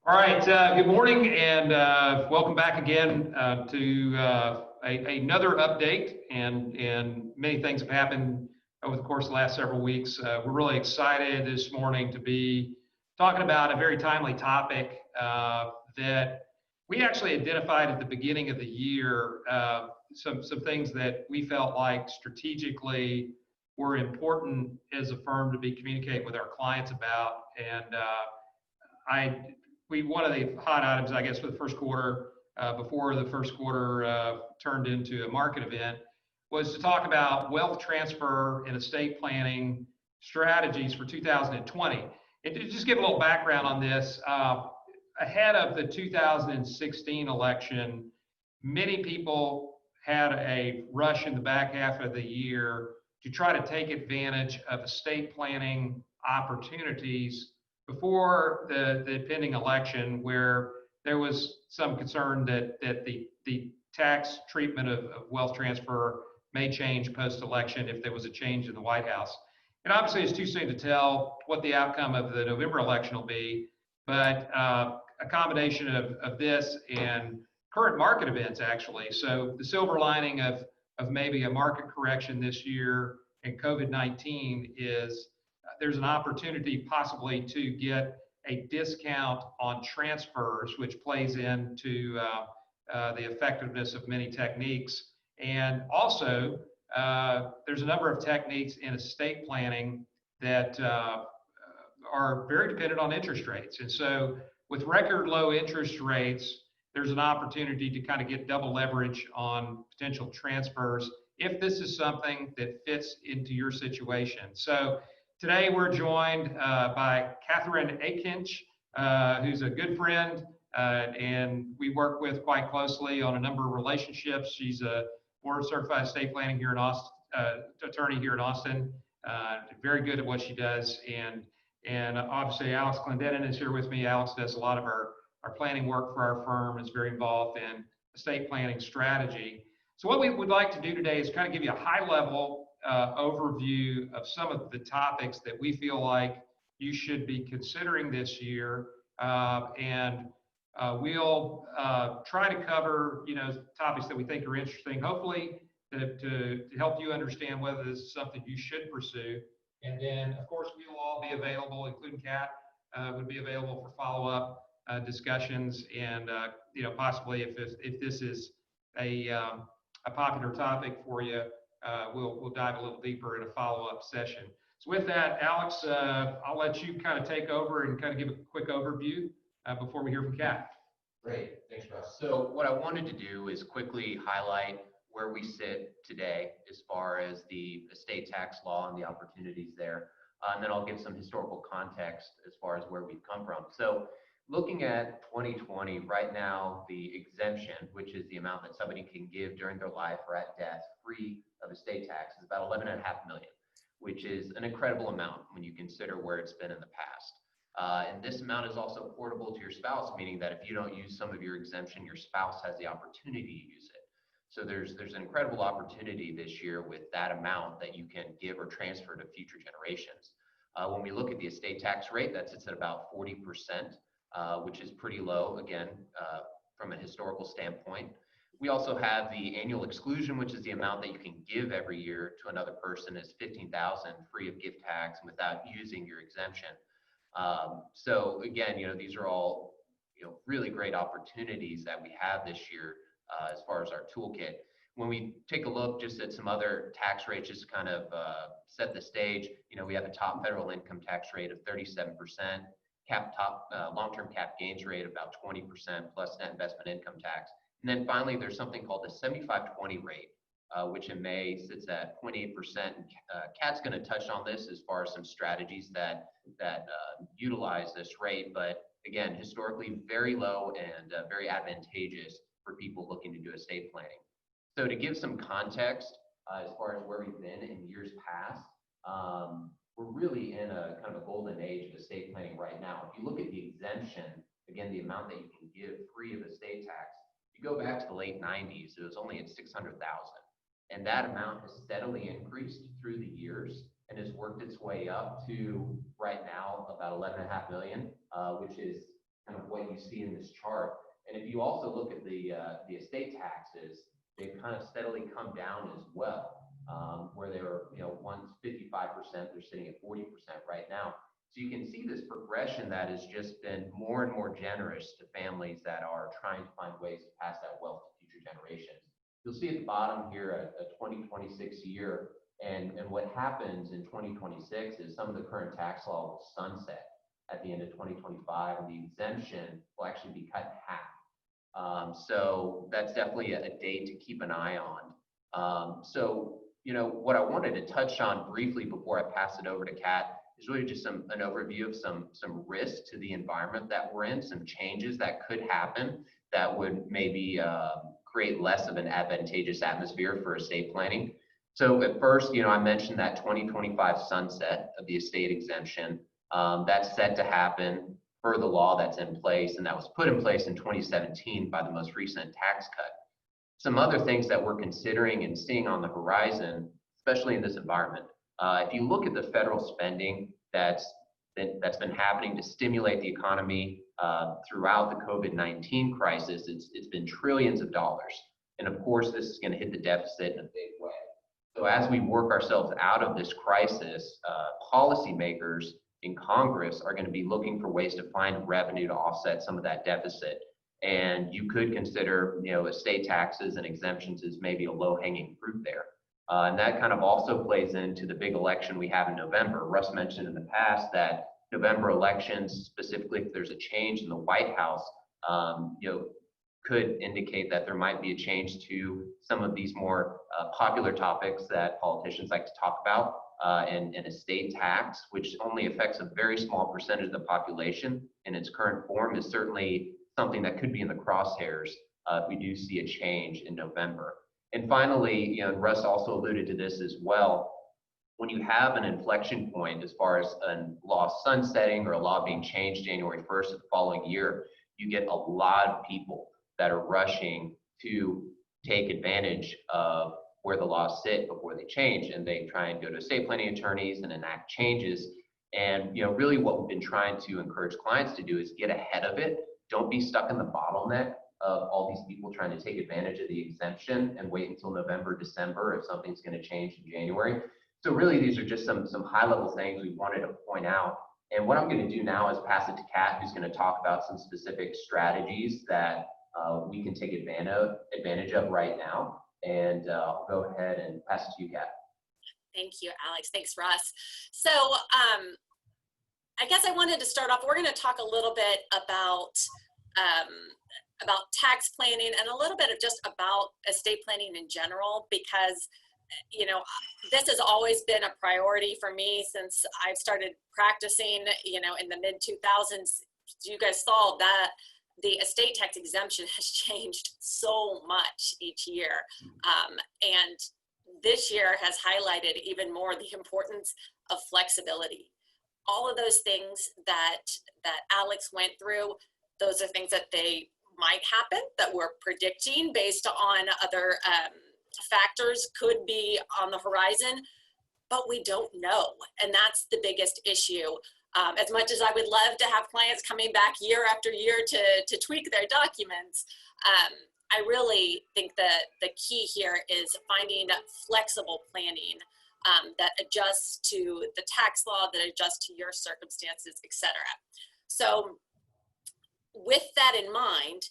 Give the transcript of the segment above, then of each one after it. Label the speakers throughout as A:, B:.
A: All right, good morning and welcome back again to another update. And many things have happened over the course of the last several weeks. We're really excited this morning to be talking about a very timely topic that we actually identified at the beginning of the year, some things that we felt like strategically were important as a firm to be communicating with our clients about. And one of the hot items, I guess, for the first quarter, before the first quarter turned into a market event, was to talk about wealth transfer and estate planning strategies for 2020. And to just give a little background on this, ahead of the 2016 election, many people had a rush in the back half of the year to try to take advantage of estate planning opportunities before the pending election, where there was some concern that the tax treatment of wealth transfer may change post-election if there was a change in the White House. And obviously it's too soon to tell what the outcome of the November election will be, but a combination of this and current market events, actually. So the silver lining of maybe a market correction this year and COVID-19 is there's an opportunity possibly to get a discount on transfers, which plays into the effectiveness of many techniques. And also, there's a number of techniques in estate planning that are very dependent on interest rates. And so with record low interest rates, there's an opportunity to kind of get double leverage on potential transfers if this is something that fits into your situation. So today we're joined by Catherine Akinch, who's a good friend, and we work with quite closely on a number of relationships. She's a board certified estate planning here in Austin, attorney here in Austin, very good at what she does. And obviously Alex Clendenin is here with me. Alex does a lot of our planning work for our firm, is very involved in estate planning strategy. So what we would like to do today is kind of give you a high level overview of some of the topics that we feel like you should be considering this year, and we'll try to cover topics that we think are interesting, hopefully to help you understand whether this is something you should pursue. And then of course we will all be available, including Kat would be available for follow-up discussions, and possibly if this is a popular topic for you, we'll dive a little deeper in a follow-up session. So with that, Alex, I'll let you kind of take over and kind of give a quick overview before we hear from Kat.
B: Great, thanks, Russ. So what I wanted to do is quickly highlight where we sit today as far as the estate tax law and the opportunities there, and then I'll give some historical context as far as where we've come from. So looking at 2020, right now, the exemption, which is the amount that somebody can give during their life or at death free of estate tax, is about $11.5 million, which is an incredible amount when you consider where it's been in the past. And this amount is also portable to your spouse, meaning that if you don't use some of your exemption, your spouse has the opportunity to use it. So there's an incredible opportunity this year with that amount that you can give or transfer to future generations. When we look at the estate tax rate, that sits at about 40%. Which is pretty low, again, from a historical standpoint. We also have the annual exclusion, which is the amount that you can give every year to another person, is $15,000 free of gift tax and without using your exemption. So again, these are all really great opportunities that we have this year as far as our toolkit. When we take a look just at some other tax rates, just to kind of set the stage, we have a top federal income tax rate of 37%. Long-term cap gains rate of about 20% plus net investment income tax. And then finally, there's something called the 75-20 rate, which in May sits at 0.8%. Kat's going to touch on this as far as some strategies that utilize this rate, but again, historically very low and very advantageous for people looking to do estate planning. So to give some context as far as where we've been in years past, we're really in a kind of a golden age of estate planning right now. If you look at the exemption, again, the amount that you can give free of estate tax, you go back to the late 90s, it was only at 600,000. And that amount has steadily increased through the years and has worked its way up to right now about 11.5 million, which is kind of what you see in this chart. And if you also look at the estate taxes, they've kind of steadily come down as well, where they were, once 55%, they're sitting at 40% right now. So you can see this progression that has just been more and more generous to families that are trying to find ways to pass that wealth to future generations. You'll see at the bottom here a 2026 year, and what happens in 2026 is some of the current tax law will sunset at the end of 2025, and the exemption will actually be cut in half. So that's definitely a date to keep an eye on. So, what I wanted to touch on briefly before I pass it over to Kat is really just an overview of some risks to the environment that we're in, some changes that could happen that would maybe create less of an advantageous atmosphere for estate planning. So at first, I mentioned that 2025 sunset of the estate exemption. That's set to happen per the law that's in place, and that was put in place in 2017 by the most recent tax cut. Some other things that we're considering and seeing on the horizon, especially in this environment, if you look at the federal spending that's been happening to stimulate the economy throughout the COVID-19 crisis, it's been trillions of dollars. And of course, this is going to hit the deficit in a big way. So as we work ourselves out of this crisis, policymakers in Congress are going to be looking for ways to find revenue to offset some of that deficit. And you could consider, estate taxes and exemptions as maybe a low-hanging fruit there. And that kind of also plays into the big election we have in November. Russ mentioned in the past that November elections, specifically if there's a change in the White House, could indicate that there might be a change to some of these more popular topics that politicians like to talk about, and estate tax, which only affects a very small percentage of the population in its current form, is certainly something that could be in the crosshairs if we do see a change in November. And finally, Russ also alluded to this as well. When you have an inflection point as far as a law sunsetting or a law being changed January 1st of the following year, you get a lot of people that are rushing to take advantage of where the laws sit before they change, and they try and go to estate planning attorneys and enact changes. And really what we've been trying to encourage clients to do is get ahead of it. Don't be stuck in the bottleneck of all these people trying to take advantage of the exemption and wait until November, December if something's going to change in January. So really, these are just some high-level things we wanted to point out. And what I'm going to do now is pass it to Kat, who's going to talk about some specific strategies that we can take advantage of right now. And I'll go ahead and pass it to you, Kat.
C: Thank you, Alex. Thanks, Russ. So I guess I wanted to start off, we're going to talk a little bit about tax planning and a little bit of just about estate planning in general, because this has always been a priority for me since I've started practicing, in the mid 2000s. You guys saw that the estate tax exemption has changed so much each year. And this year has highlighted even more the importance of flexibility. All of those things that Alex went through, those are things that they might happen, that we're predicting based on other factors could be on the horizon, but we don't know. And that's the biggest issue. As much as I would love to have clients coming back year after year to tweak their documents, I really think that the key here is finding flexible planning that adjusts to the tax law, that adjusts to your circumstances, etc. So with that in mind,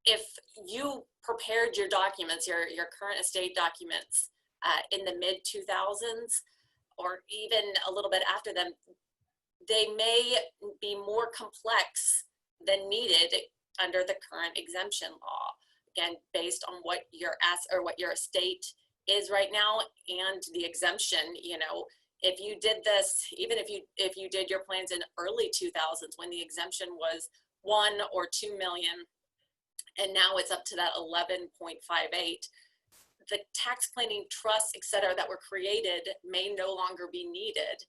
C: if you prepared your documents, your current estate documents in the mid 2000s, or even a little bit after them, they may be more complex than needed under the current exemption law. Again, based on what your estate is right now and the exemption. If you did this, even if you did your plans in early 2000s when the exemption was 1 or 2 million, and now it's up to that 11.58, the tax planning trusts, et cetera, that were created may no longer be needed.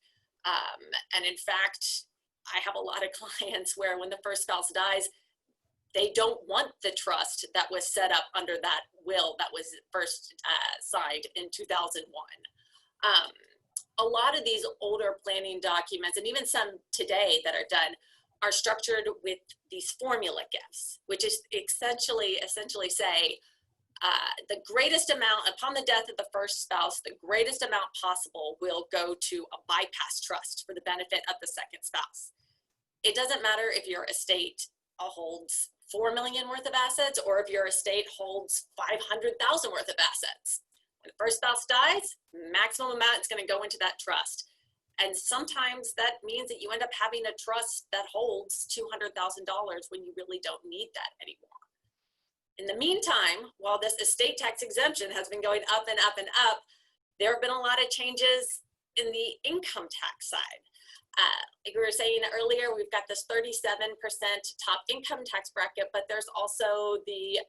C: And in fact, I have a lot of clients where when the first spouse dies, they don't want the trust that was set up under that will that was first signed in 2001. A lot of these older planning documents, and even some today that are done, are structured with these formula gifts, which is essentially say the greatest amount upon the death of the first spouse, the greatest amount possible will go to a bypass trust for the benefit of the second spouse. It doesn't matter if your estate holds $4 million worth of assets or if your estate holds $500,000 worth of assets. When the first spouse dies, maximum amount is going to go into that trust. And sometimes that means that you end up having a trust that holds $200,000 when you really don't need that anymore. In the meantime, while this estate tax exemption has been going up and up and up, there have been a lot of changes in the income tax side. Like we were saying earlier, we've got this 37% top income tax bracket, but there's also the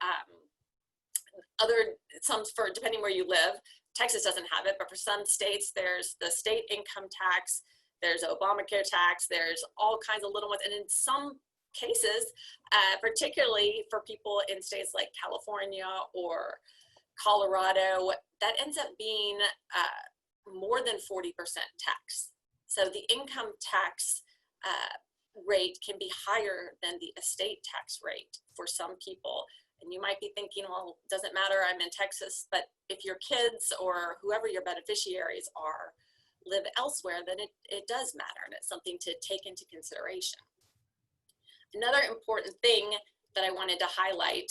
C: for depending where you live. Texas doesn't have it, but for some states, there's the state income tax, there's Obamacare tax, there's all kinds of little ones. And in some cases, particularly for people in states like California or Colorado, that ends up being more than 40% tax. So the income tax rate can be higher than the estate tax rate for some people. And you might be thinking, well, it doesn't matter, I'm in Texas, but if your kids or whoever your beneficiaries are live elsewhere, then it does matter, and it's something to take into consideration. Another important thing that I wanted to highlight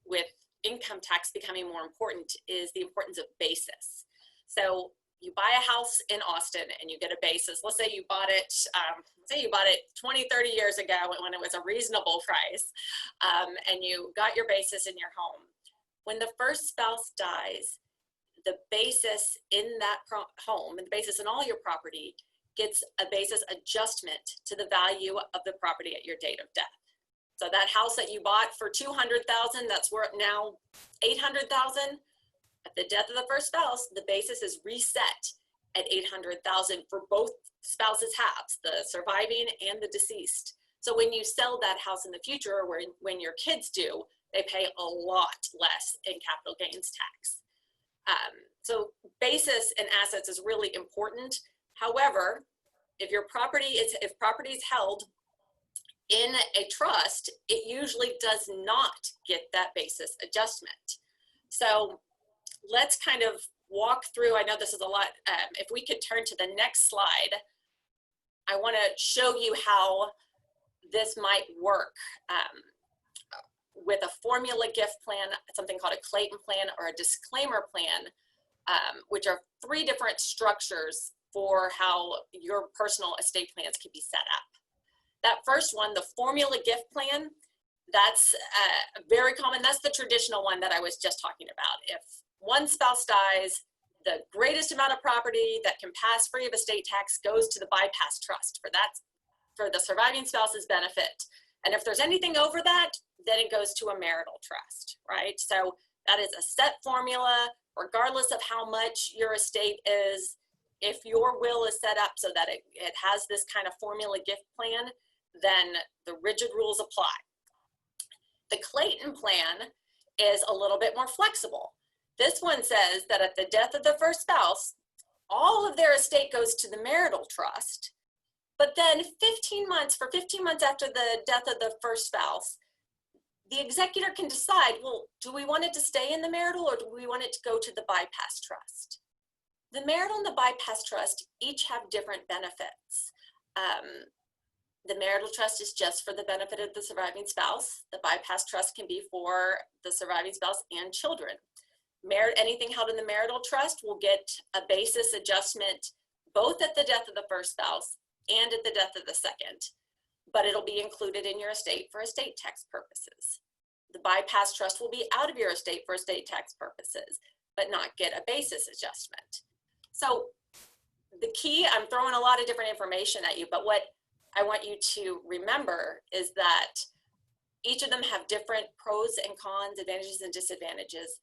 C: with income tax becoming more important is the importance of basis. So you buy a house in Austin and you get a basis. Let's say you bought it, 20, 30 years ago when it was a reasonable price, and you got your basis in your home. When the first spouse dies, the basis in that home, and the basis in all your property, gets a basis adjustment to the value of the property at your date of death. So that house that you bought for $200,000, that's worth now $800,000. At the death of the first spouse, the basis is reset at $800,000 for both spouses' halves, the surviving and the deceased. So when you sell that house in the future, or when your kids do, they pay a lot less in capital gains tax. So basis in assets is really important. However, if property is held in a trust, it usually does not get that basis adjustment. So let's kind of walk through, I know this is a lot, if we could turn to the next slide, I want to show you how this might work with a formula gift plan, something called a Clayton plan or a disclaimer plan, which are 3 different structures for how your personal estate plans can be set up. That first one, the formula gift plan, that's very common. That's the traditional one that I was just talking about. If one spouse dies, the greatest amount of property that can pass free of estate tax goes to the bypass trust for the surviving spouse's benefit. And if there's anything over that, then it goes to a marital trust, right? So that is a set formula, regardless of how much your estate is. If your will is set up so that it has this kind of formula gift plan, then the rigid rules apply. The Clayton plan is a little bit more flexible. This one says that at the death of the first spouse, all of their estate goes to the marital trust, but then 15 months after the death of the first spouse, the executor can decide, well, do we want it to stay in the marital or do we want it to go to the bypass trust? The marital and the bypass trust each have different benefits. The marital trust is just for the benefit of the surviving spouse. The bypass trust can be for the surviving spouse and children. Anything held in the marital trust will get a basis adjustment both at the death of the first spouse and at the death of the second, but it'll be included in your estate for estate tax purposes. The bypass trust will be out of your estate for estate tax purposes, but not get a basis adjustment. So the key, I'm throwing a lot of different information at you, but what I want you to remember is that each of them have different pros and cons, advantages and disadvantages.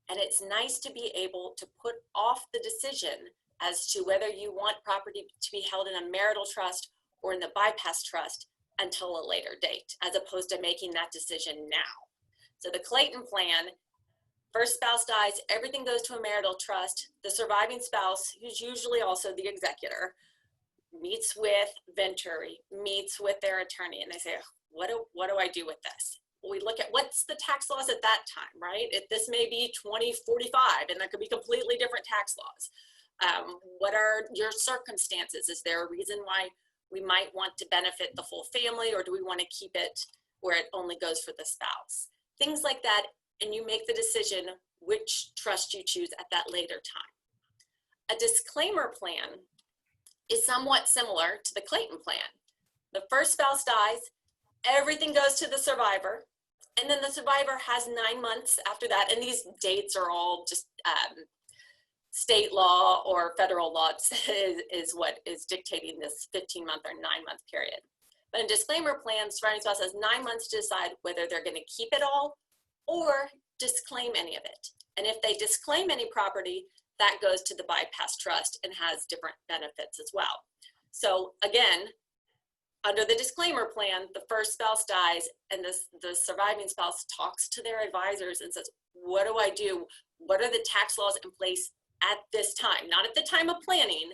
C: And it's nice to be able to put off the decision as to whether you want property to be held in a marital trust or in the bypass trust until a later date, as opposed to making that decision now. So the Clayton plan, first spouse dies, everything goes to a marital trust. The surviving spouse, who's usually also the executor, meets with Venturi, meets with their attorney, and they say, what do I do with this? Well, we look at what's the tax laws at that time, right? This may be 2045, and there could be completely different tax laws. What are your circumstances? Is there a reason why we might want to benefit the full family, or do we want to keep it where it only goes for the spouse? Things like that, and you make the decision which trust you choose at that later time. A disclaimer plan is somewhat similar to the Clayton plan. The first spouse dies, everything goes to the survivor, and then the survivor has 9 months after that, and these dates are all just state law or federal law is what is dictating this 15-month or 9-month period. But in disclaimer plans, surviving spouse has 9 months to decide whether they're going to keep it all or disclaim any of it. And if they disclaim any property, that goes to the bypass trust and has different benefits as well. So again, under the disclaimer plan, the first spouse dies and the surviving spouse talks to their advisors and says, what do I do? What are the tax laws in place at this time? Not at the time of planning,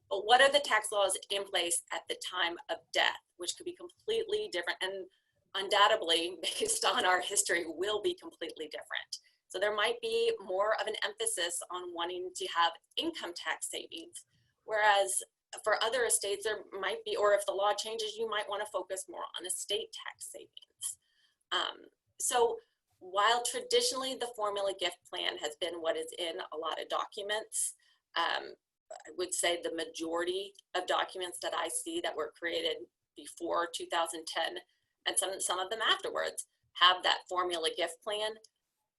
C: but what are the tax laws in place at the time of death, which could be completely different and undoubtedly, based on our history, will be completely different. So there might be more of an emphasis on wanting to have income tax savings, whereas for other estates, there might be, or if the law changes, you might want to focus more on estate tax savings. So while traditionally the formula gift plan has been what is in a lot of documents, I would say the majority of documents that I see that were created before 2010 and some of them afterwards have that formula gift plan.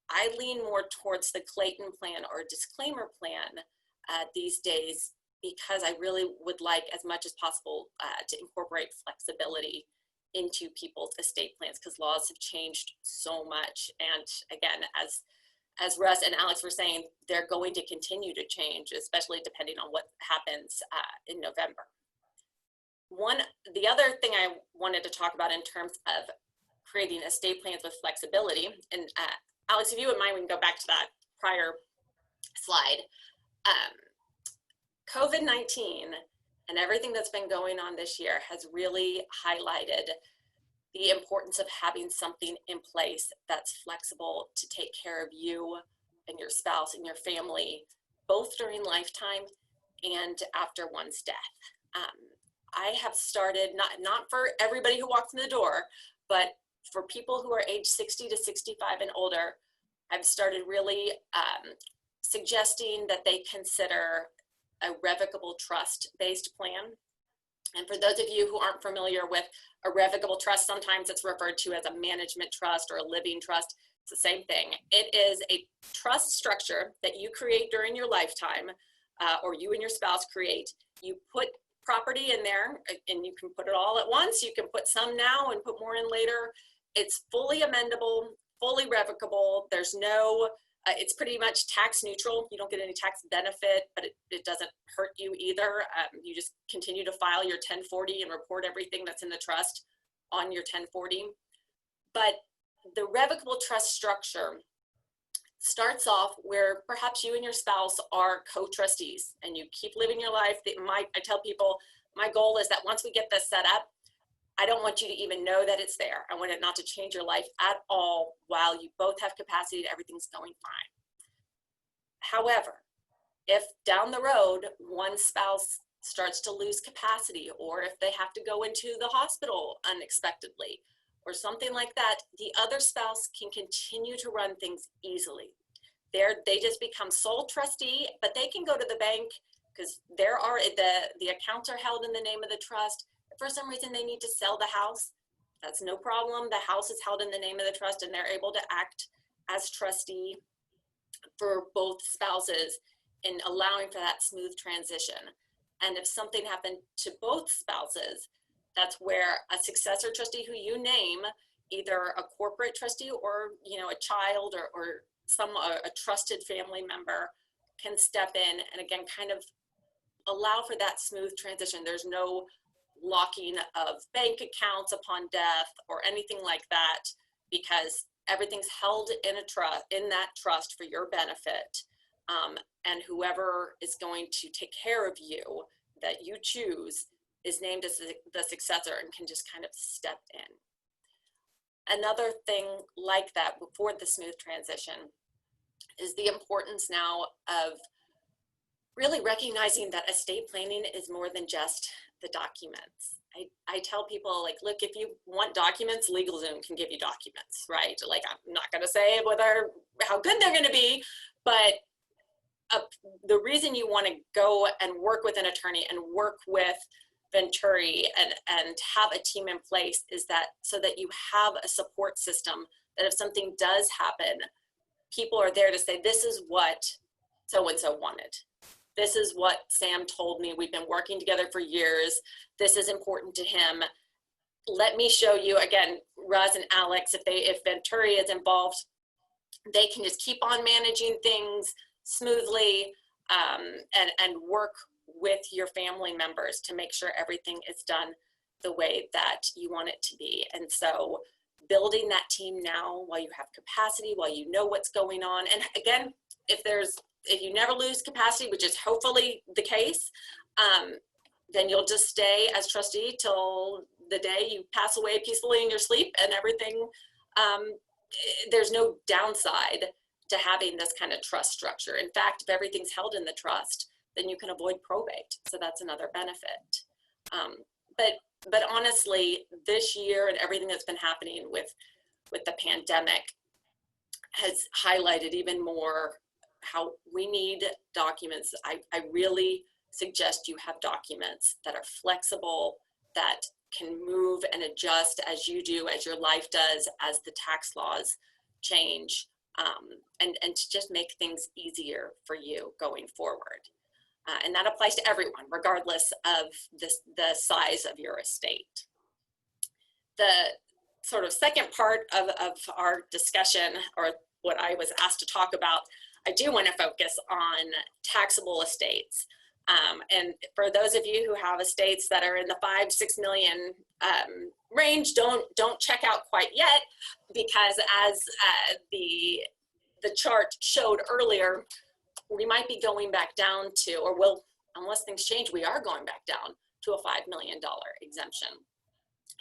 C: I lean more towards the Clayton plan or disclaimer plan these days, because I really would like as much as possible to incorporate flexibility into people's estate plans, because laws have changed so much. And again, as Russ and Alex were saying, they're going to continue to change, especially depending on what happens in November. The other thing I wanted to talk about in terms of creating estate plans with flexibility, and Alex, if you wouldn't mind, we can go back to that prior slide. COVID-19 and everything that's been going on this year has really highlighted the importance of having something in place that's flexible to take care of you and your spouse and your family, both during lifetime and after one's death. I have started, not for everybody who walks in the door, but for people who are age 60 to 65 and older, I've started really suggesting that they consider a revocable trust-based plan. And for those of you who aren't familiar with a revocable trust, sometimes it's referred to as a management trust or a living trust. It's the same thing. It is a trust structure that you create during your lifetime, or you and your spouse create. You put property in there, and you can put it all at once. You can put some now and put more in later. It's fully amendable, fully revocable. There's no, it's pretty much tax neutral. You don't get any tax benefit, but it doesn't hurt you either. You just continue to file your 1040 and report everything that's in the trust on your 1040. But the revocable trust structure starts off where perhaps you and your spouse are co-trustees and you keep living your life. I tell people, my goal is that once we get this set up, I don't want you to even know that it's there. I want it not to change your life at all while you both have capacity and everything's going fine. However, if down the road one spouse starts to lose capacity, or if they have to go into the hospital unexpectedly, or something like that, the other spouse can continue to run things easily. They just become sole trustee, but they can go to the bank because the accounts are held in the name of the trust. If for some reason they need to sell the house, that's no problem. The house is held in the name of the trust and they're able to act as trustee for both spouses in allowing for that smooth transition. And if something happened to both spouses, that's where a successor trustee who you name, either a corporate trustee or a child or a trusted family member, can step in and again kind of allow for that smooth transition. There's no locking of bank accounts upon death or anything like that, because everything's held in that trust for your benefit, and whoever is going to take care of you that you choose is named as the successor and can just kind of step in. Another thing like that before the smooth transition is the importance now of really recognizing that estate planning is more than just the documents. I tell people, like, look, if you want documents, LegalZoom can give you documents, right? Like, I'm not going to say how good they're going to be, but the reason you want to go and work with an attorney and work with Venturi and have a team in place is that so that you have a support system that if something does happen, people are there to say, this is what so-and-so wanted. This is what Sam told me. We've been working together for years. This is important to him. Let me show you, again, Ruz and Alex, if Venturi is involved, they can just keep on managing things smoothly and work with your family members to make sure everything is done the way that you want it to be. And so building that team now while you have capacity, while you know what's going on. And again, if you never lose capacity, which is hopefully the case, then you'll just stay as trustee till the day you pass away peacefully in your sleep and everything. There's no downside to having this kind of trust structure. In fact, if everything's held in the trust, then you can avoid probate. So that's another benefit. But honestly, this year and everything that's been happening with the pandemic has highlighted even more how we need documents. I really suggest you have documents that are flexible, that can move and adjust as you do, as your life does, as the tax laws change, and to just make things easier for you going forward. And that applies to everyone, regardless of the size of your estate. The sort of second part of our discussion, or what I was asked to talk about, I do want to focus on taxable estates. And for those of you who have estates that are in the 5-6 million range, don't check out quite yet, because as the chart showed earlier, we might be going back down to, or will, unless things change, we are going back down to a $5 million exemption.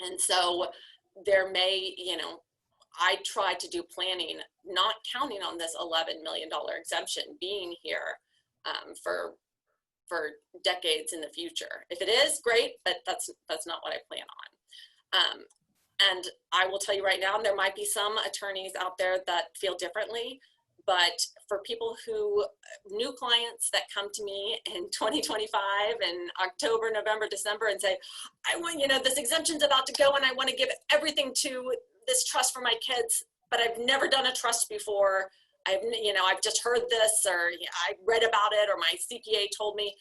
C: And so there may, I try to do planning, not counting on this $11 million exemption being here for decades in the future. If it is, great, but that's not what I plan on. And I will tell you right now, there might be some attorneys out there that feel differently, but for people new clients that come to me in 2025 and October, November, December and say, I want, this exemption's about to go and I want to give everything to this trust for my kids, but I've never done a trust before. I've just heard this, or I read about it, or my CPA told me.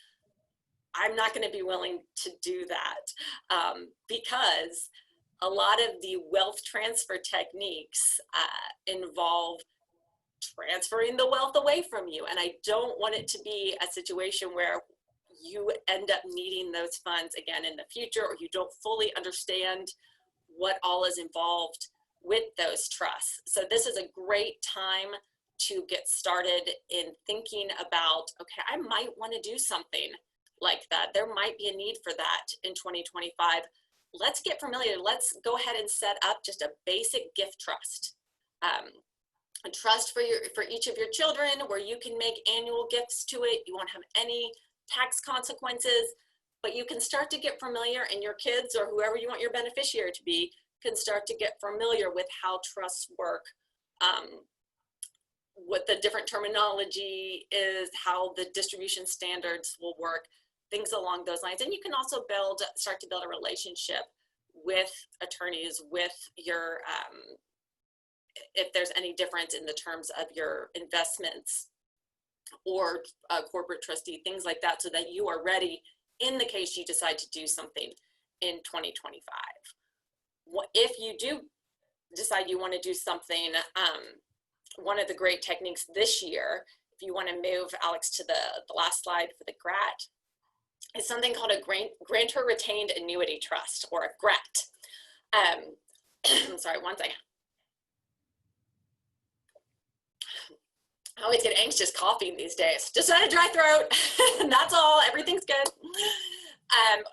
C: I'm not going to be willing to do that because a lot of the wealth transfer techniques involve transferring the wealth away from you. And I don't want it to be a situation where you end up needing those funds again in the future, or you don't fully understand what all is involved with those trusts. So this is a great time to get started in thinking about, okay, I might want to do something like that. There might be a need for that in 2025. Let's get familiar. Let's go ahead and set up just a basic gift trust. A trust for each of your children where you can make annual gifts to it. You won't have any tax consequences, but you can start to get familiar, and your kids or whoever you want your beneficiary to be can start to get familiar with how trusts work, what the different terminology is, how the distribution standards will work, things along those lines. And you can also start to build a relationship with attorneys, with your, if there's any difference in the terms of your investments or corporate trustee, things like that, so that you are ready in the case you decide to do something in 2025. If you do decide you want to do something, one of the great techniques this year, if you want to move, Alex, to the last slide for the GRAT, is something called a Grantor Retained Annuity Trust, or a GRAT. I'm sorry, one second. I always get anxious coughing these days. Just had a dry throat, and that's all. Everything's good.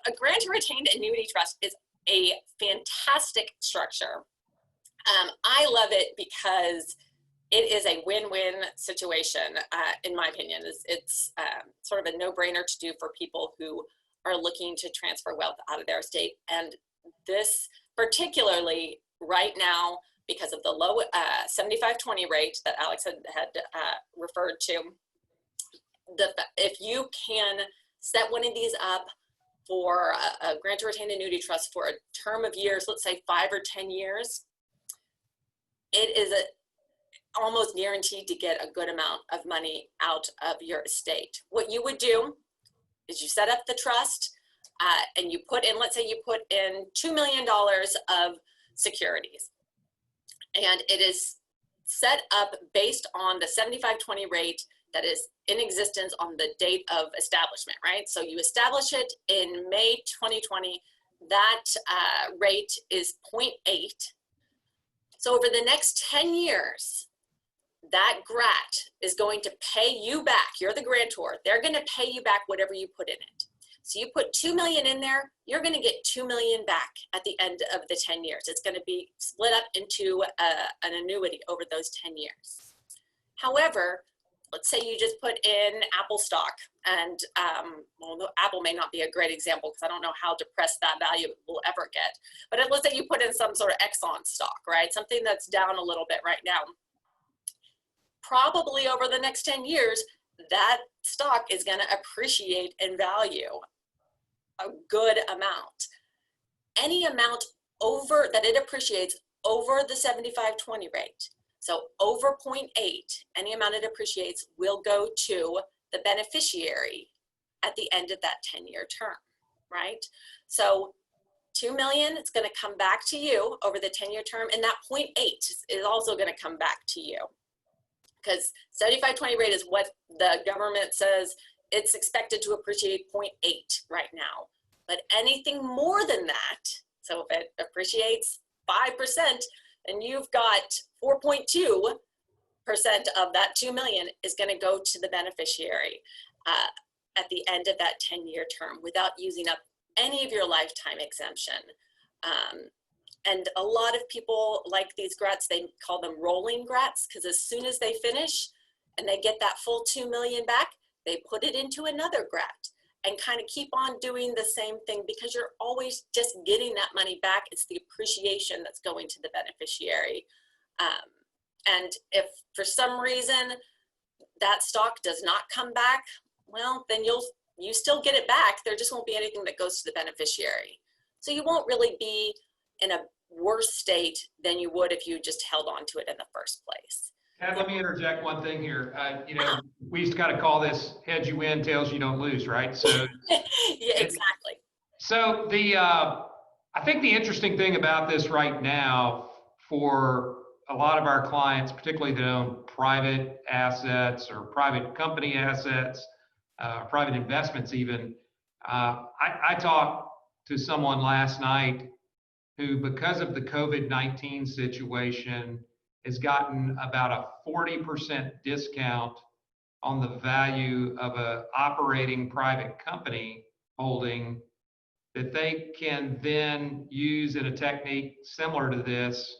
C: a Grantor Retained Annuity Trust is a fantastic structure. I love it because it is a win-win situation, in my opinion. It's sort of a no-brainer to do for people who are looking to transfer wealth out of their estate. And this particularly right now, because of the low 75/20 rate that Alex had referred to, if you can set one of these up for a Grantor Retained Annuity Trust for a term of years, let's say 5 or 10 years, it is almost guaranteed to get a good amount of money out of your estate. What you would do is you set up the trust and you put in, let's say you put in $2 million of securities. And it is set up based on the 75/20 rate that is in existence on the date of establishment, right? So you establish it in May 2020, that rate is 0.8. So over the next 10 years, that GRAT is going to pay you back. You're the grantor. They're going to pay you back whatever you put in it. So you put $2 million in there, you're going to get $2 million back at the end of the 10 years. It's going to be split up into an annuity over those 10 years. However, let's say you just put in Apple stock, and well, Apple may not be a great example because I don't know how depressed that value will ever get. But let's say you put in some sort of Exxon stock, right? Something that's down a little bit right now. Probably over the next 10 years, that stock is going to appreciate in value a good amount. Any amount over that it appreciates over the 75/20 rate, so over 0.8, any amount it appreciates will go to the beneficiary at the end of that 10-year term, right? So $2 million, it's going to come back to you over the 10-year term, and that 0.8 is also going to come back to you, because 75/20 rate is what the government says it's expected to appreciate 0.8 right now. But anything more than that, so if it appreciates 5%, then you've got 4.2% of that $2 million is going to go to the beneficiary at the end of that 10-year term without using up any of your lifetime exemption. And a lot of people like these GRATs, they call them rolling GRATs, because as soon as they finish and they get that full $2 million back, they put it into another GRAT and kind of keep on doing the same thing, because you're always just getting that money back. It's the appreciation that's going to the beneficiary. And if for some reason that stock does not come back, well, then you still get it back. There just won't be anything that goes to the beneficiary. So you won't really be in a worse state than you would if you just held on to it in the first place.
A: And let me interject one thing here. You know, we used to kind of call this heads you win, tails you don't lose, right? So
C: yeah, exactly.
A: So I think the interesting thing about this right now for a lot of our clients, particularly that own private assets or private company assets, private investments even, I talked to someone last night who, because of the COVID-19 situation, has gotten about a 40% discount on the value of an operating private company holding that they can then use in a technique similar to this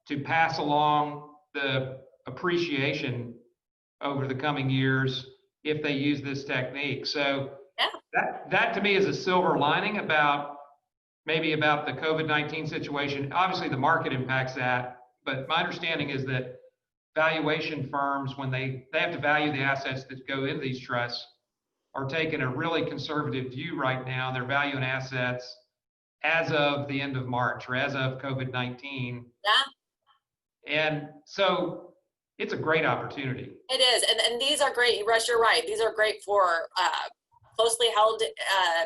A: to pass along the appreciation over the coming years if they use this technique. So that to me is a silver lining about maybe about the COVID-19 situation. Obviously the market impacts that, but my understanding is that valuation firms, when they have to value the assets that go into these trusts, are taking a really conservative view right now. They're valuing assets as of the end of March or as of COVID-19.
C: Yeah.
A: And so it's a great opportunity.
C: It is. And these are great. Russ, you're right. These are great for closely held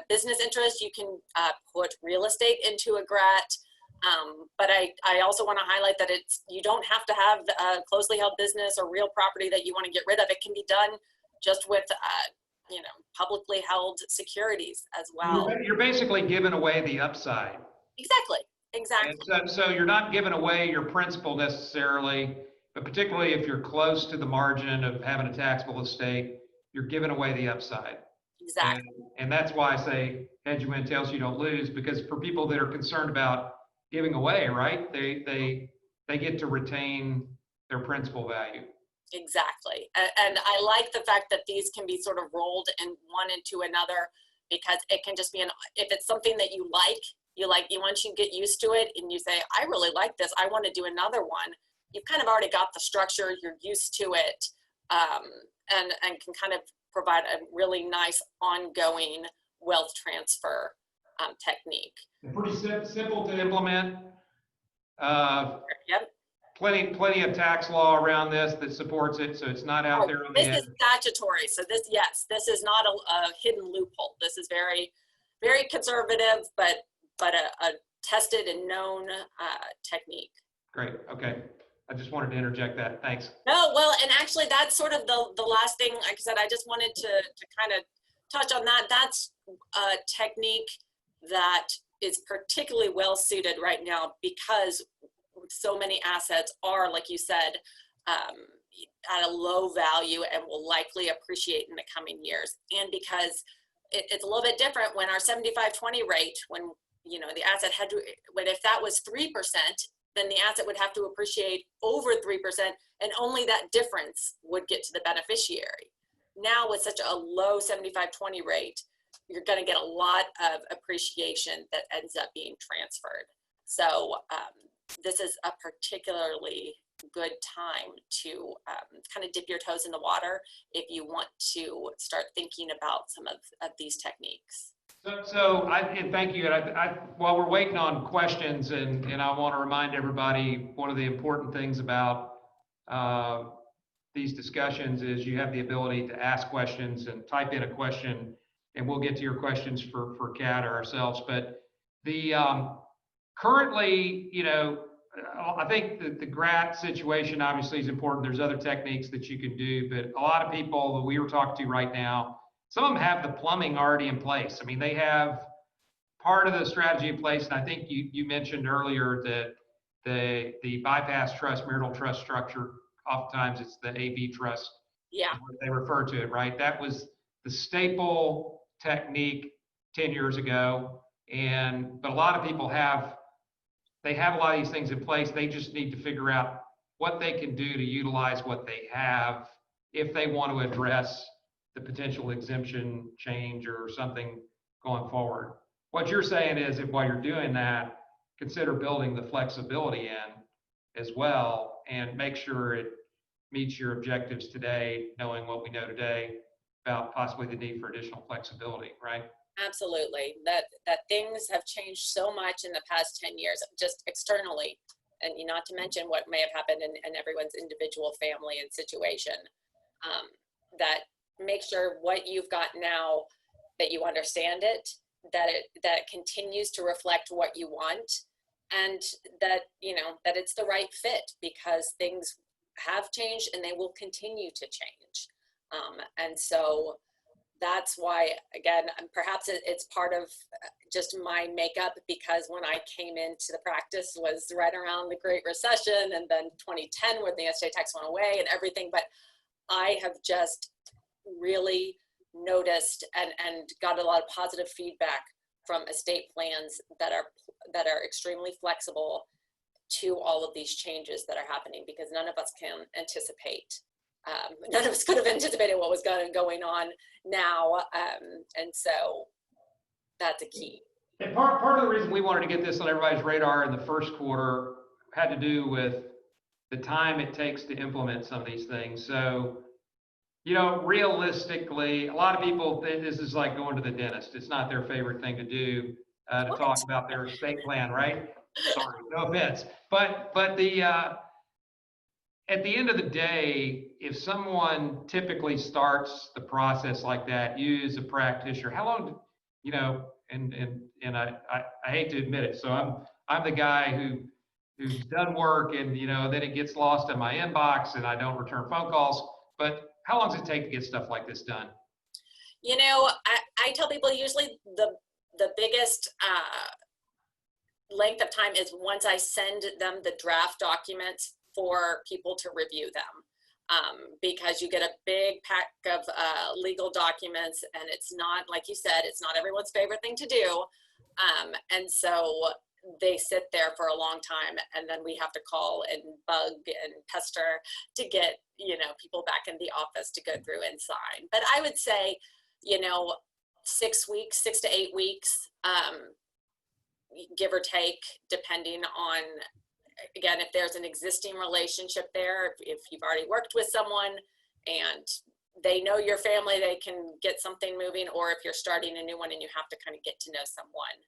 C: business interests. You can put real estate into a GRAT. But I also want to highlight that you don't have to have a closely held business or real property that you want to get rid of. It can be done just with publicly held securities as well.
A: You're basically giving away the upside.
C: Exactly.
A: And so you're not giving away your principal necessarily, but particularly if you're close to the margin of having a taxable estate, you're giving away the upside.
C: Exactly.
A: And that's why I say heads you win, tails you don't lose, because for people that are concerned about giving away, right, they get to retain their principal value.
C: Exactly. And I like the fact that these can be sort of rolled in one into another, because it can just be if it's something that you like, once you get used to it and you say, I really like this, I want to do another one, you've kind of already got the structure, you're used to it, and can kind of provide a really nice ongoing wealth transfer technique.
A: And pretty simple to implement.
C: Yep.
A: Plenty of tax law around this that supports it, so it's not out there on the
C: This
A: edge.
C: is statutory, so this is not a hidden loophole. This is very, very conservative, but a tested and known technique.
A: Great. Okay. I just wanted to interject that. Thanks.
C: No, well, and actually that's sort of the last thing, like I said, I just wanted to kind of touch on that. That's a technique that is particularly well suited right now because so many assets are, like you said, at a low value and will likely appreciate in the coming years. And because it's a little bit different when our 75-20 rate, when the asset had to, when if that was 3%, then the asset would have to appreciate over 3%, and only that difference would get to the beneficiary. Now with such a low 75-20 rate, you're going to get a lot of appreciation that ends up being transferred. So this is a particularly good time to kind of dip your toes in the water if you want to start thinking about some of these techniques.
A: And thank you. And while we're waiting on questions, and I want to remind everybody, one of the important things about these discussions is you have the ability to ask questions and type in a question, and we'll get to your questions for Kat or ourselves. But the currently, I think that the GRAT situation obviously is important. There's other techniques that you can do, but a lot of people that we were talking to right now, some of them have the plumbing already in place. I mean, they have part of the strategy in place. And I think you mentioned earlier that the bypass trust, marital trust structure, oftentimes it's the AB trust.
C: Yeah.
A: They refer to it, right? That was the staple technique 10 years ago. But a lot of people have a lot of these things in place. They just need to figure out what they can do to utilize what they have if they want to address the potential exemption change or something going forward. What you're saying is, if while you're doing that, consider building the flexibility in as well, and make sure it meets your objectives today, knowing what we know today about possibly the need for additional flexibility, right?
C: Absolutely. That things have changed so much in the past 10 years, just externally, and not to mention what may have happened in everyone's individual family and situation. That make sure what you've got now, that you understand it, that it continues to reflect what you want, and that that it's the right fit, because things have changed and they will continue to change. And so that's why, again, perhaps it's part of just my makeup, because when I came into the practice was right around the Great Recession, and then 2010 when the estate tax went away and everything. But I have just really noticed and got a lot of positive feedback from estate plans that are extremely flexible to all of these changes that are happening, because none of us can anticipate. None of us could have anticipated what was going on now, and so that's a key.
A: And part of the reason we wanted to get this on everybody's radar in the first quarter had to do with the time it takes to implement some of these things. So, realistically, a lot of people think this is like going to the dentist. It's not their favorite thing to do, to talk about their estate plan, right? Sorry, no offense. But at the end of the day, if someone typically starts the process like that, use a practitioner, how long, and I hate to admit it. So I'm the guy who's done work, and then it gets lost in my inbox and I don't return phone calls. But how long does it take to get stuff like this done?
C: I tell people usually the biggest length of time is once I send them the draft documents for people to review them. because you get a big pack of legal documents, and it's not, like you said, it's not everyone's favorite thing to do. And so they sit there for a long time, and then we have to call and bug and pester to get, people back in the office to go through and sign. But I would say, 6 weeks, 6 to 8 weeks, give or take, depending on, again, if there's an existing relationship there, if you've already worked with someone and they know your family, they can get something moving, or if you're starting a new one and you have to kind of get to know someone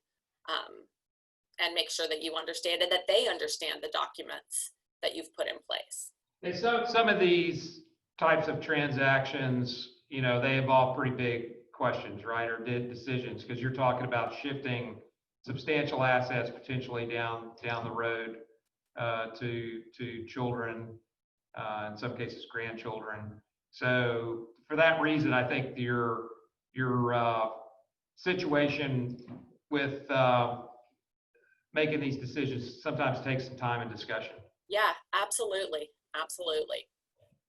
C: and make sure that you understand and that they understand the documents that you've put in place.
A: And so some of these types of transactions, they involve pretty big questions, right? Or decisions, because you're talking about shifting substantial assets potentially down the road to children, in some cases grandchildren. So for that reason, I think your situation with making these decisions sometimes takes some time and discussion.
C: Yeah, absolutely.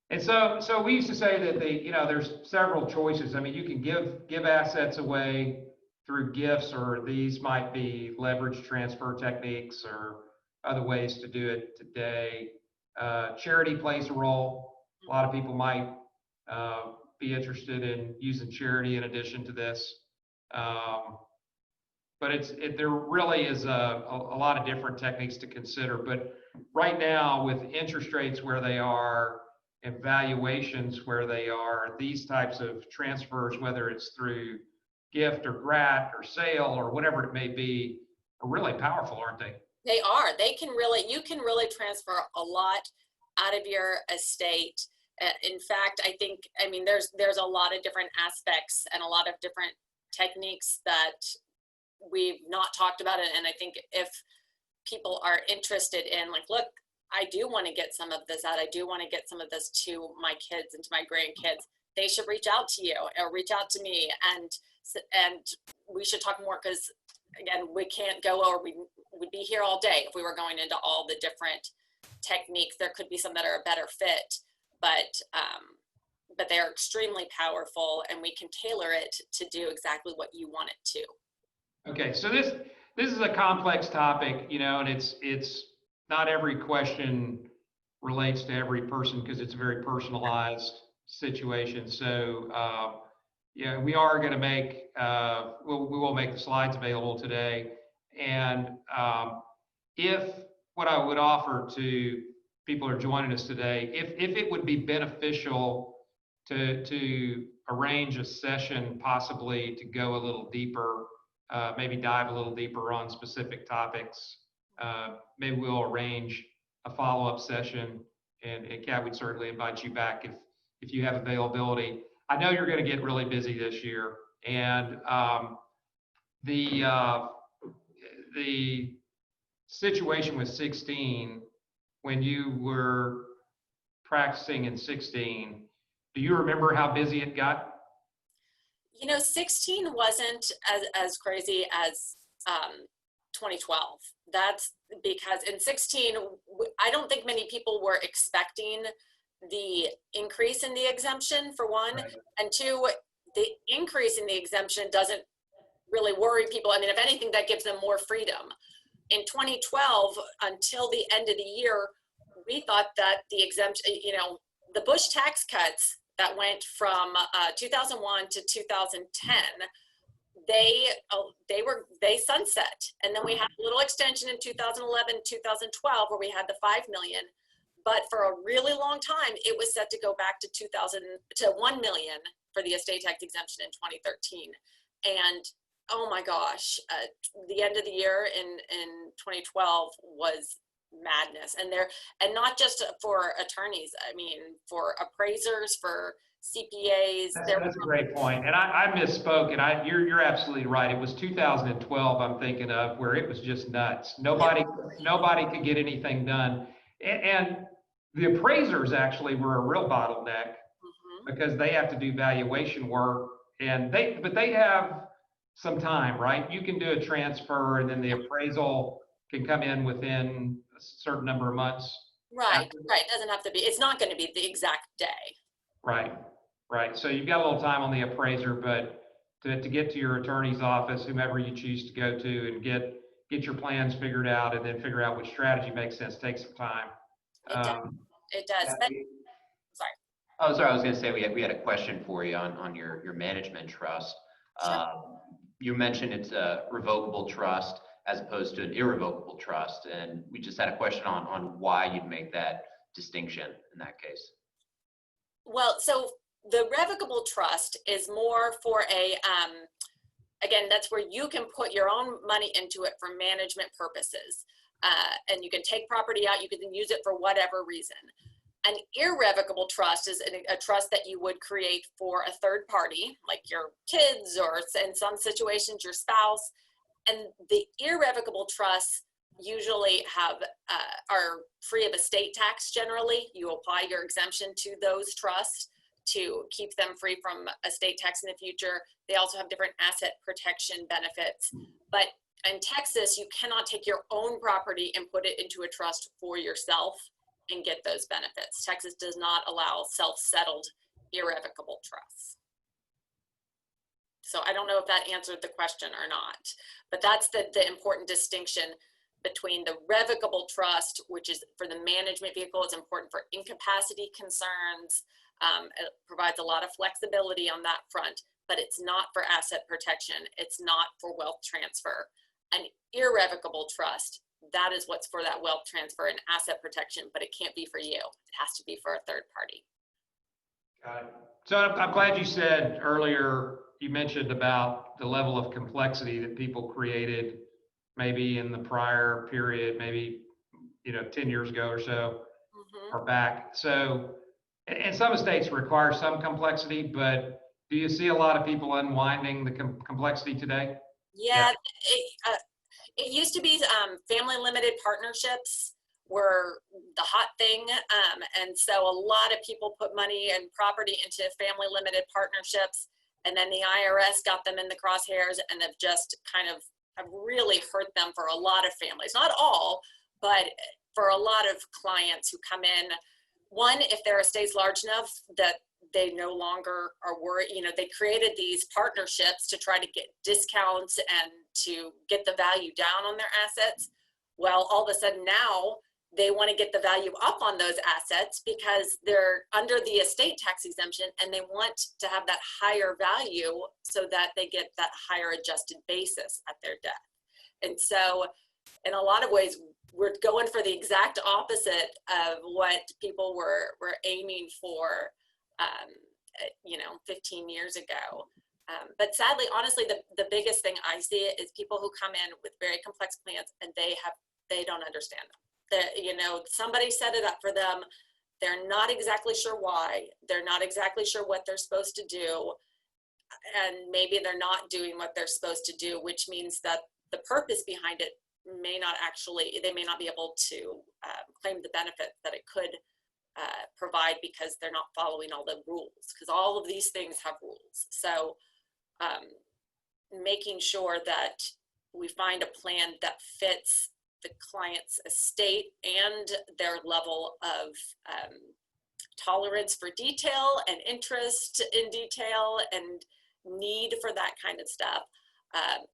A: And so we used to say that there's several choices. I mean, you can give assets away through gifts, or these might be leverage transfer techniques or other ways to do it today. Charity plays a role. A lot of people might be interested in using charity in addition to this. But there really is a lot of different techniques to consider. But right now, with interest rates where they are and valuations where they are, these types of transfers, whether it's through gift or grat or sale or whatever it may be, are really powerful, aren't they?
C: They are. You can really transfer a lot out of your estate. In fact, there's a lot of different aspects and a lot of different techniques that we've not talked about it. And I think if people are interested in, like, look, I do want to get some of this out, I do want to get some of this to my kids and to my grandkids, they should reach out to you or reach out to me, and we should talk more, because again, we can't go, or we'd be here all day if we were going into all the different techniques. There could be some that are a better fit, but they're extremely powerful, and we can tailor it to do exactly what you want it to.
A: Okay, so this is a complex topic, and it's not every question relates to every person because it's a very personalized situation. So yeah, we are going to make we will make the slides available today, and if what I would offer to people who are joining us today, if it would be beneficial to arrange a session, possibly to go a little deeper, maybe dive a little deeper on specific topics. Maybe we'll arrange a follow-up session, and Kat, we'd certainly invite you back if you have availability. I know you're going to get really busy this year, and the situation with 16, when you were practicing in 16, do you remember how busy it got?
C: 16 wasn't as crazy as 2012. That's because in 16, I don't think many people were expecting the increase in the exemption, for one,
A: Right.
C: And two, the increase in the exemption doesn't really worry people. I mean, if anything, that gives them more freedom. In 2012, until the end of the year, we thought that the exemption, the Bush tax cuts that went from 2001 to 2010, they sunset, and then we had a little extension in 2011, 2012, where we had the 5 million. But for a really long time, it was set to go back to 1 million for the estate tax exemption in 2013. And oh my gosh, the end of the year in 2012 was madness. And not just for attorneys, I mean, for appraisers, for CPAs.
A: That's a great point. And I misspoke, and you're absolutely right. It was 2012 I'm thinking of, where it was just nuts. Nobody could get anything done. And the appraisers actually were a real bottleneck, because they have to do valuation work, but they have some time, right? You can do a transfer, and then the appraisal can come in within a certain number of months.
C: Right, right. It doesn't have to be, it's not going to be the exact day.
A: Right, right. So you've got a little time on the appraiser, but to get to your attorney's office, whomever you choose to go to, and get your plans figured out, and then figure out which strategy makes sense, takes some time.
C: It does. It does. But, sorry.
B: Oh, sorry. I was going to say we had a question for you on your management trust.
C: Sure.
B: You mentioned it's a revocable trust as opposed to an irrevocable trust, and we just had a question on why you'd make that distinction in that case.
C: Well, so the revocable trust is more for a, again, that's where you can put your own money into it for management purposes. And you can take property out, you can use it for whatever reason. An irrevocable trust is a trust that you would create for a third party, like your kids, or in some situations, your spouse. And the irrevocable trusts usually are free of estate tax generally. You apply your exemption to those trusts to keep them free from estate tax in the future. They also have different asset protection benefits. But in Texas, you cannot take your own property and put it into a trust for yourself and get those benefits. Texas does not allow self-settled irrevocable trusts. So I don't know if that answered the question or not, but that's the important distinction between the revocable trust, which is for the management vehicle. It's important for incapacity concerns. It provides a lot of flexibility on that front, but it's not for asset protection. It's not for wealth transfer. An irrevocable trust, that is what's for that wealth transfer and asset protection, but it can't be for you. It has to be for a third party.
A: Got it. So I'm glad you said earlier, you mentioned about the level of complexity that people created maybe in the prior period, maybe 10 years ago or so, or back. So, and some states require some complexity, but do you see a lot of people unwinding the complexity today?
C: Yeah, it used to be family limited partnerships were the hot thing. And so a lot of people put money and property into family limited partnerships. And then the IRS got them in the crosshairs and have just have really hurt them for a lot of families. Not all, but for a lot of clients who come in. One, if their estate's large enough that they no longer are worried, they created these partnerships to try to get discounts and to get the value down on their assets. Well, all of a sudden now they want to get the value up on those assets because they're under the estate tax exemption and they want to have that higher value so that they get that higher adjusted basis at their death. And so in a lot of ways, we're going for the exact opposite of what people were aiming for 15 years ago. But sadly, honestly, the biggest thing I see is people who come in with very complex plans and they don't understand them. Somebody set it up for them. They're not exactly sure why. They're not exactly sure what they're supposed to do. And maybe they're not doing what they're supposed to do, which means that the purpose behind it they may not be able to claim the benefit that it could provide because they're not following all the rules, because all of these things have rules. So making sure that we find a plan that fits the client's estate and their level of tolerance for detail and interest in detail and need for that kind of stuff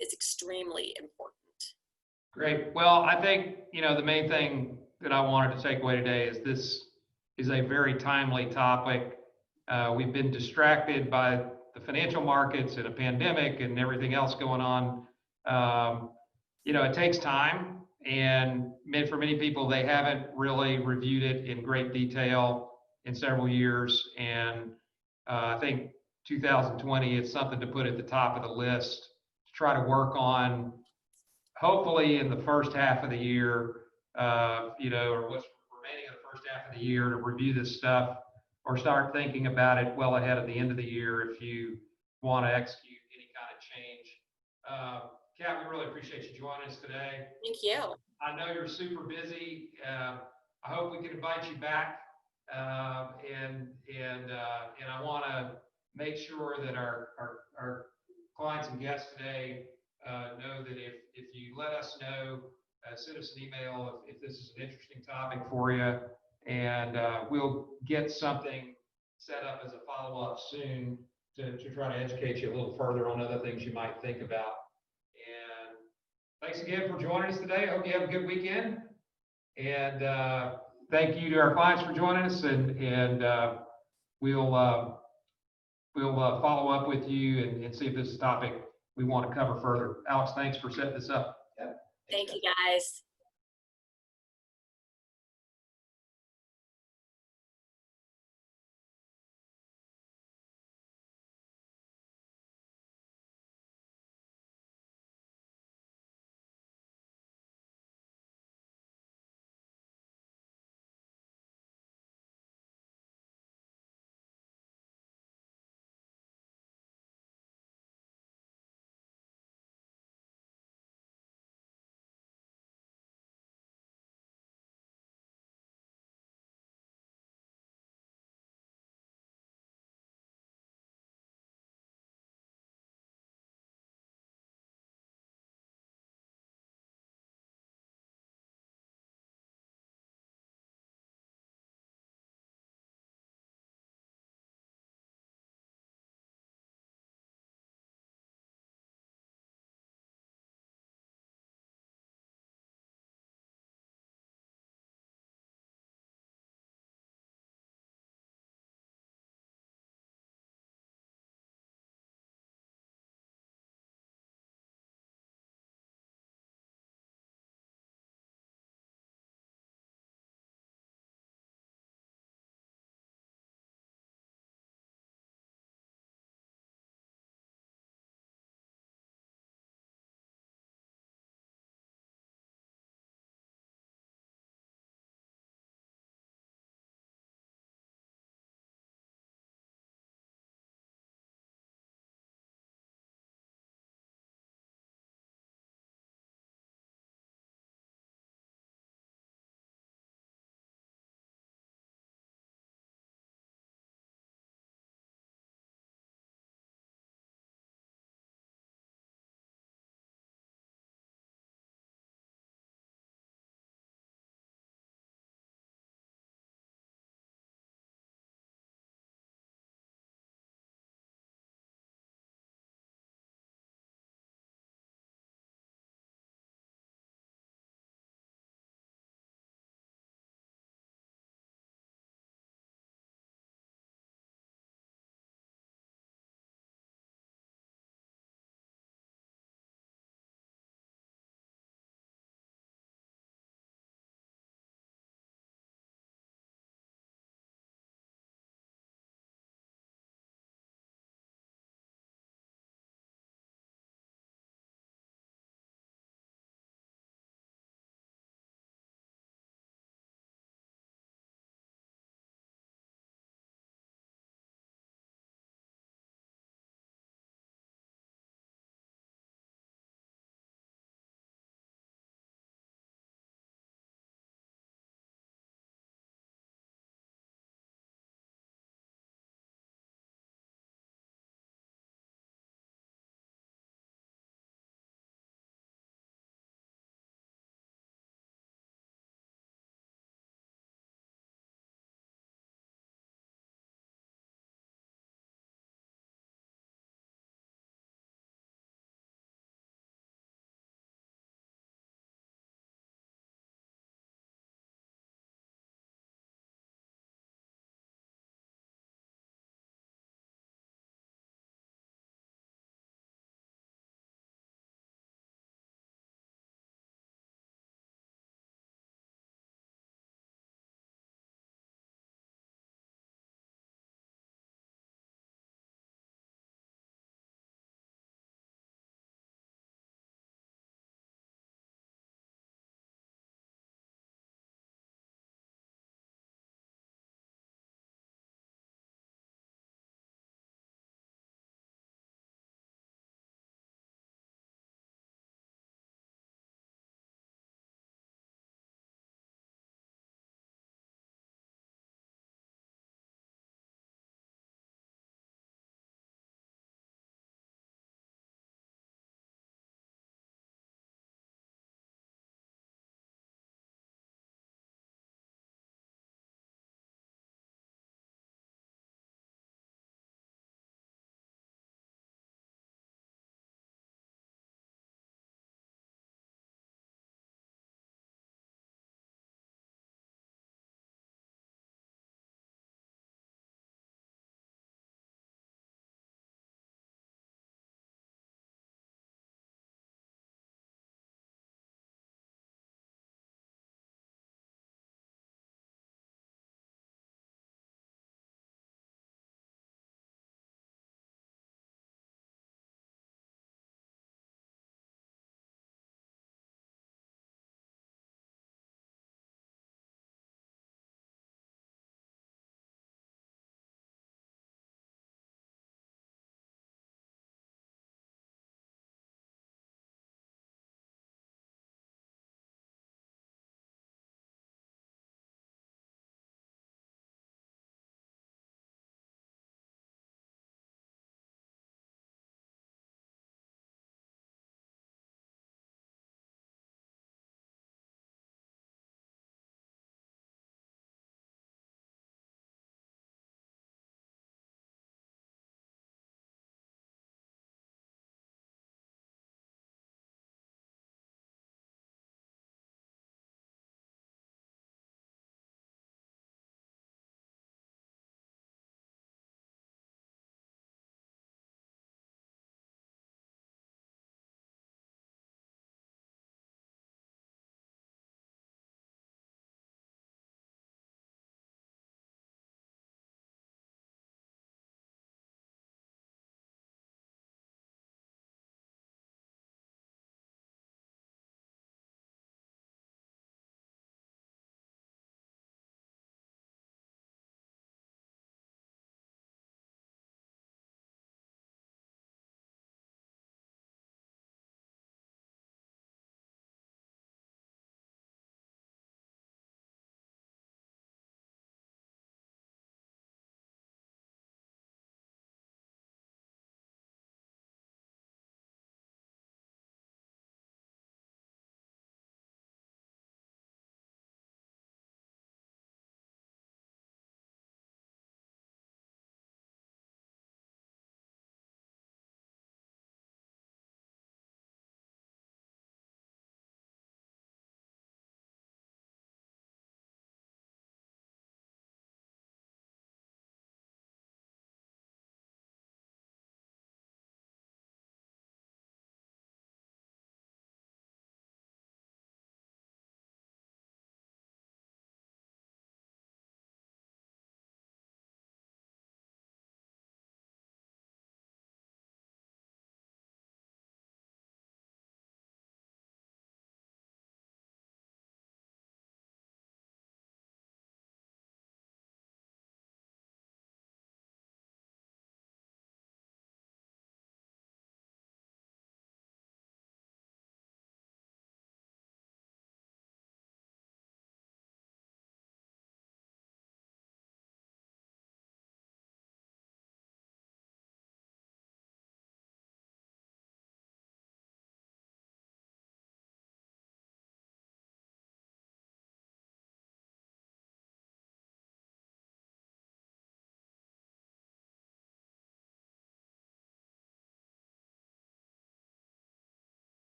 C: is extremely important.
A: Great. Well, I think, the main thing that I wanted to take away today is this is a very timely topic. We've been distracted by the financial markets and a pandemic and everything else going on. It takes time. And for many people, they haven't really reviewed it in great detail in several years. And I think 2020 is something to put at the top of the list to try to work on, hopefully in the first half of the year, or what's remaining of the first half of the year, to review this stuff or start thinking about it well ahead of the end of the year if you want to execute any kind of change. Kat, we really appreciate you joining us today.
C: Thank you.
A: I know you're super busy. I hope we can invite you back. And I want to make sure that our clients and guests today know that if you let us know, send us an email if this is an interesting topic for you, And we'll get something set up as a follow-up soon to try to educate you a little further on other things you might think about. And thanks again for joining us today. I hope you have a good weekend. And thank you to our clients for joining us. And we'll follow up with you and see if this is a topic we want to cover further. Alex, thanks for setting this up.
C: Thank you, guys.